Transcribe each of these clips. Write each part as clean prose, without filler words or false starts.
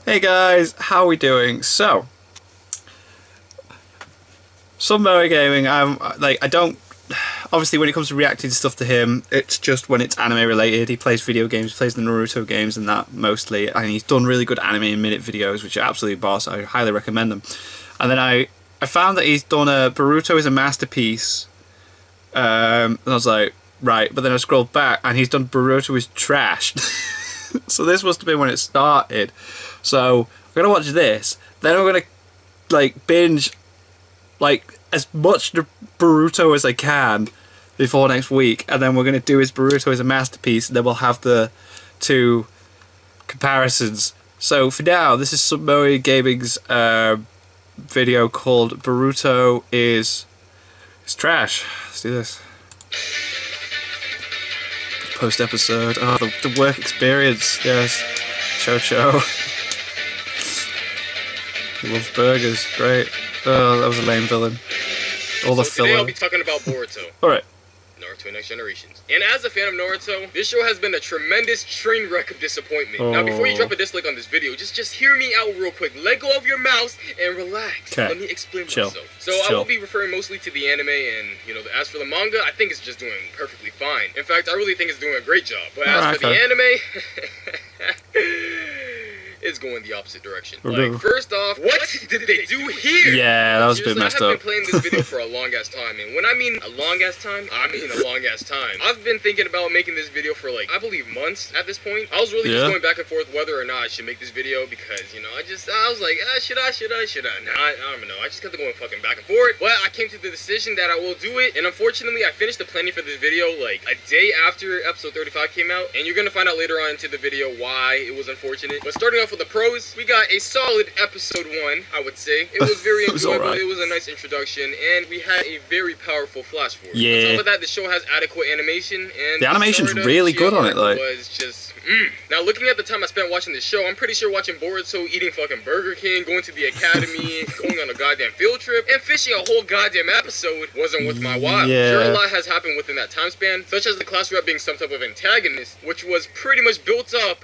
Hey guys, how are we doing? So, SomeMoeGaming, I don't, obviously when it comes to reacting stuff to him, it's just when it's anime related. He plays video games, plays the Naruto games and that mostly, and he's done really good anime in minute videos, which are absolutely boss. I highly recommend them. And then I found that he's done a Boruto is a masterpiece, and I was like, right, but then I scrolled back and he's done Boruto is trash. So this must have been when it started. So I'm gonna watch this, then I'm gonna like binge like as much Boruto as I can before next week, and then we're gonna do his Boruto as a masterpiece, and then we'll have the two comparisons. So for now, this is SomeMoeGaming's video called Boruto is trash. Let's do this. Post episode. Oh, the work experience. Yes. Cho. He loves burgers. Great. Oh, that was a lame villain. All the filler. Today I'll be talking about Boruto. Alright. Naruto Next Generations. And as a fan of Naruto, this show has been a tremendous train wreck of disappointment. Oh. Now before you drop a dislike on this video, just hear me out real quick. Let go of your mouse and relax. Okay. Let me explain Chill. myself. So Chill. I will be referring mostly to the anime, and as for the manga, I think it's just doing perfectly fine. In fact, I really think it's doing a great job. But as for the anime, it's going the opposite direction. Like, first off, what did they do here? Yeah, that was a bit messed up. I've been playing this video for a long ass time, and when I mean a long ass time, I mean a long ass time. I've been thinking about making this video for like, I believe months at this point. I was really just going back and forth whether or not I should make this video because, I was like, should I? Nah, I don't know. I just got to going fucking back and forth. But I came to the decision that I will do it, and unfortunately, I finished the planning for this video like a day after episode 35 came out, and you're gonna find out later on into the video why it was unfortunate. But starting off with the pros, we got a solid episode 1, I would say. It was very enjoyable. It was a nice introduction, and we had a very powerful flash forward. Yeah. On top of that, the show has adequate animation, and the animation's really good on it, though. Was just Now, looking at the time I spent watching this show, I'm pretty sure watching Boruto eating fucking Burger King, going to the academy, going on a goddamn field trip, and fishing a whole goddamn episode wasn't worth my while. Yeah. Sure, a lot has happened within that time span, such as the class rep being some type of antagonist, which was pretty much built up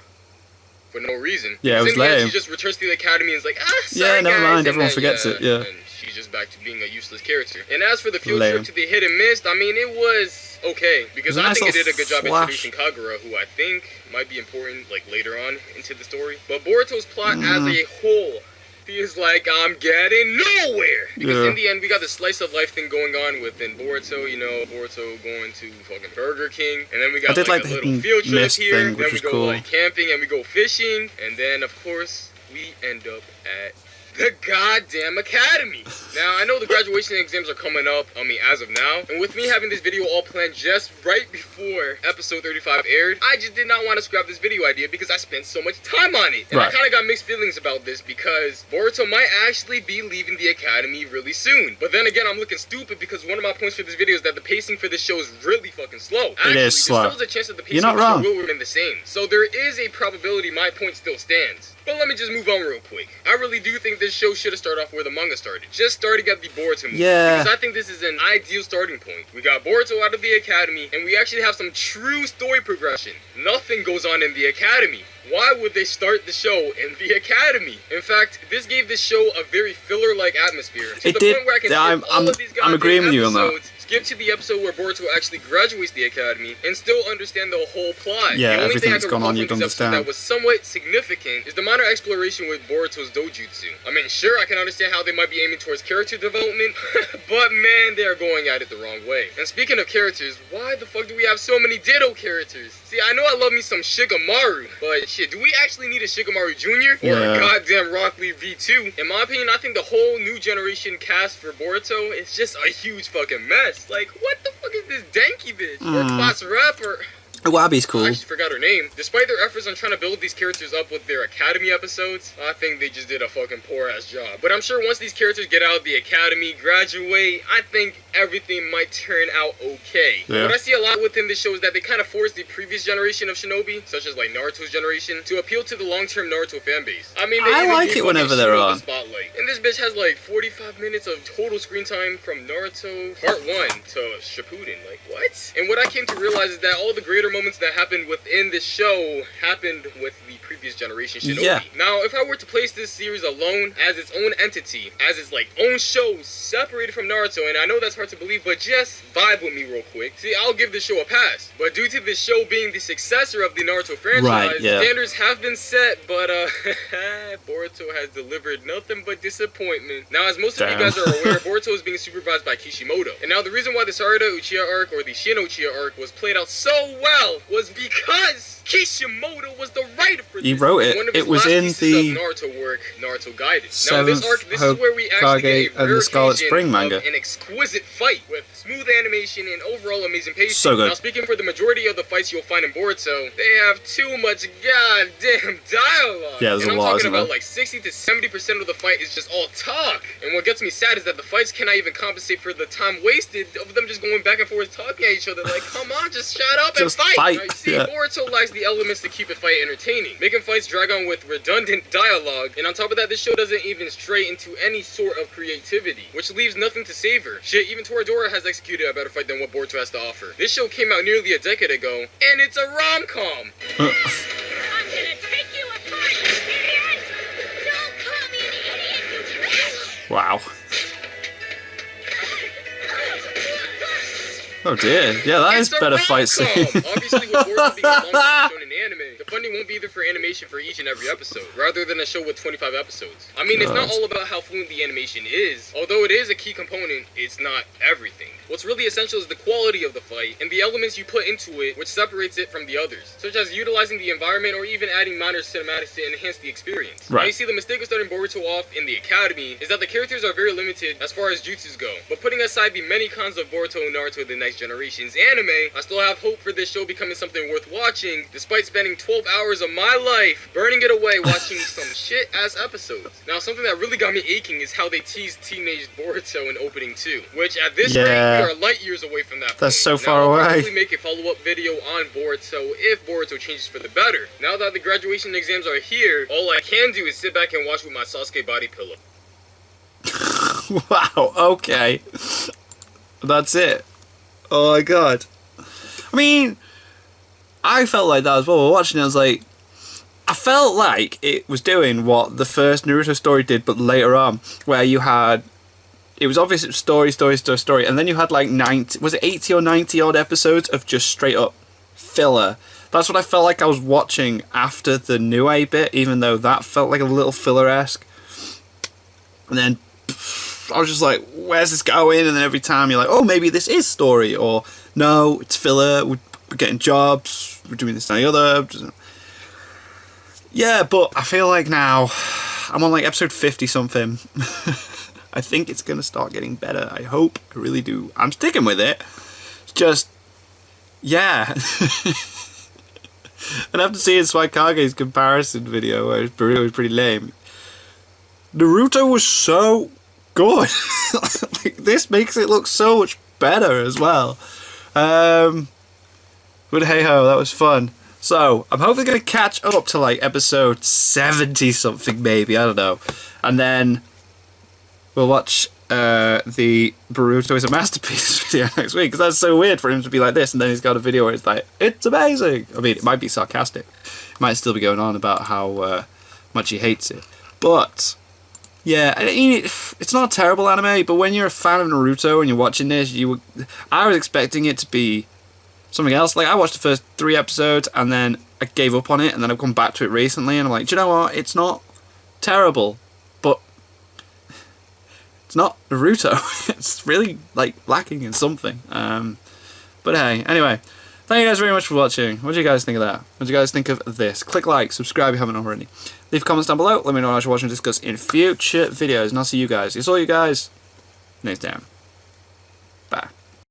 for no reason. Yeah, it was lame. She just returns to the academy and is like, sorry, yeah, never guys. mind, everyone forgets it, yeah. And she's just back to being a useless character. And as for the field trip to the Hidden Mist, I mean, it was okay, because I think it did a good job introducing Kagura, who I think might be important, like, later on into the story. But Boruto's plot as a whole feels like I'm getting nowhere. Because in the end, we got the slice of life thing going on within Boruto, Boruto going to fucking Burger King, and then we got like a little field trip here, then we go like camping and we go fishing, and then of course we end up at the goddamn academy. Now, I know the graduation exams are coming up, as of now, and with me having this video all planned just right before episode 35 aired, I just did not want to scrap this video idea because I spent so much time on it. And I kind of got mixed feelings about this because Boruto might actually be leaving the academy really soon. But then again, I'm looking stupid because one of my points for this video is that the pacing for this show is really fucking slow. Actually, it is slow. There's still a chance that the pacing of the show will remain the same. So there is a probability my point still stands. But let me just move on real quick. I really do think this show should have started off where the manga started. Just starting at the Boruto movie. Yeah. Because I think this is an ideal starting point. We got Boruto out of the academy, and we actually have some true story progression. Nothing goes on in the academy. Why would they start the show in the academy? In fact, this gave this show a very filler-like atmosphere. To the point where I can skip all of these goddamn agreeing with you on that. Skip to the episode where Boruto actually graduates the academy and still understand the whole plot. Yeah, the only thing I everything's can gone on, recall you from don't this episode understand. that was somewhat significant is the minor exploration with Boruto's dojutsu. I mean, sure, I can understand how they might be aiming towards character development, but man, they are going at it the wrong way. And speaking of characters, why the fuck do we have so many Ditto characters? See, I know I love me some Shikamaru, but shit, do we actually need a Shikamaru Jr. or a goddamn Rock Lee V2? In my opinion, I think the whole new generation cast for Boruto is just a huge fucking mess. Like, what the fuck is this Denki bitch? Or class rep, or... Wabi's cool. I actually forgot her name. Despite their efforts on trying to build these characters up with their academy episodes, I think they just did a fucking poor ass job. But I'm sure once these characters get out of the academy, graduate, I think everything might turn out okay. Yeah. What I see a lot within this show is that they kind of forced the previous generation of shinobi, such as like Naruto's generation, to appeal to the long-term Naruto fan base. I mean, I like it whenever they're on. Spotlight. And this bitch has like 45 minutes of total screen time from Naruto Part 1 to Shippuden. Like, what? And what I came to realize is that all the greater moments that happened within this show happened with the previous generation Shinobi. Yeah. Now, if I were to place this series alone as its own entity, as its like own show separated from Naruto, and I know that's hard to believe, but just vibe with me real quick. See, I'll give this show a pass. But due to this show being the successor of the Naruto franchise, standards have been set, but Boruto has delivered nothing but disappointment. Now, as most of you guys are aware, Boruto is being supervised by Kishimoto. And now the reason why the Sarada Uchiha arc, or the Shin Uchiha arc, was played out so well was because Kishimoto was the writer for this. He wrote it. One of his it was last in pieces the of Naruto work, Naruto Guidance. Now, Seventh this is where we actually get a and rare the Scarlet occasion Spring manga. of an exquisite fight with smooth animation and overall amazing pacing. So good. Now, speaking for the majority of the fights you'll find in Boruto, they have too much goddamn dialogue. Yeah, there's and a I'm lot, talking about isn't there? like 60 to 70% of the fight is just all talk. And what gets me sad is that the fights cannot even compensate for the time wasted of them just going back and forth talking at each other. Like, come on, just shut up and fight. Right? See, Boruto lacks the elements to keep a fight entertaining, making fights drag on with redundant dialogue. And on top of that, this show doesn't even stray into any sort of creativity, which leaves nothing to savor. Shit, even Toradora has executed a better fight than what Boruto has to offer. This show came out nearly a decade ago, and it's a rom-com. I'm gonna take you apart, you idiot! Don't call me an idiot, you bitch! Wow. Oh dear. Yeah, that is better fight scene. Obviously, with Boruto being a long shown in anime, the funding won't be there for animation for each and every episode, rather than a show with 25 episodes. I mean, it's not all about how fluent the animation is. Although it is a key component, it's not everything. What's really essential is the quality of the fight, and the elements you put into it, which separates it from the others, such as utilizing the environment or even adding minor cinematics to enhance the experience. Right. Now, you see, the mistake of starting Boruto off in the academy is that the characters are very limited as far as jutsus go. But putting aside the many cons of Boruto and Naruto the Next Generation's anime, I still have hope for this show becoming something worth watching, despite spending 12 hours of my life burning it away watching some shit-ass episodes. Now, something that really got me aching is how they teased teenage Boruto in opening 2, which at this rate, we are light years away from that That's point. so far I'll away. probably make a follow-up video on Boruto if Boruto changes for the better. Now that the graduation exams are here, all I can do is sit back and watch with my Sasuke body pillow. Wow, okay. That's it. Oh my god. I mean, I felt like that as well. While watching it, I felt like it was doing what the first Naruto story did, but later on, where you had, it was obviously story, and then you had like 80 or 90 odd episodes of just straight up filler. That's what I felt like I was watching after the Nue bit, even though that felt like a little filler-esque. And then I was just like, where's this going? And then every time you're like, oh, maybe this is story, or no, it's filler, we're getting jobs, we're doing this and the other. Yeah, but I feel like now I'm on like episode 50 something. I think it's gonna start getting better. I hope. I really do. I'm sticking with it. It's just, yeah. And after seeing Suikage's comparison video where Boruto was pretty lame, Naruto was so good. Like, this makes it look so much better as well. But hey ho, that was fun. So I'm hopefully gonna catch up to like episode 70 something, maybe, I don't know, and then we'll watch the Boruto is a masterpiece video next week, because that's so weird for him to be like this and then he's got a video where it's like, it's amazing. I mean, it might be sarcastic, it might still be going on about how much he hates it, but yeah, I mean, it's not a terrible anime, but when you're a fan of Naruto and you're watching this, I was expecting it to be something else. Like, I watched the first 3 episodes and then I gave up on it, and then I've come back to it recently and I'm like, do you know what, it's not terrible, but it's not Naruto. It's really like lacking in something. But hey, anyway, thank you guys very much for watching. What do you guys think of that? What do you guys think of this? Click like, subscribe if you haven't already. Leave comments down below. Let me know what I should watch and discuss in future videos. And I'll see you guys. It's all you guys next time.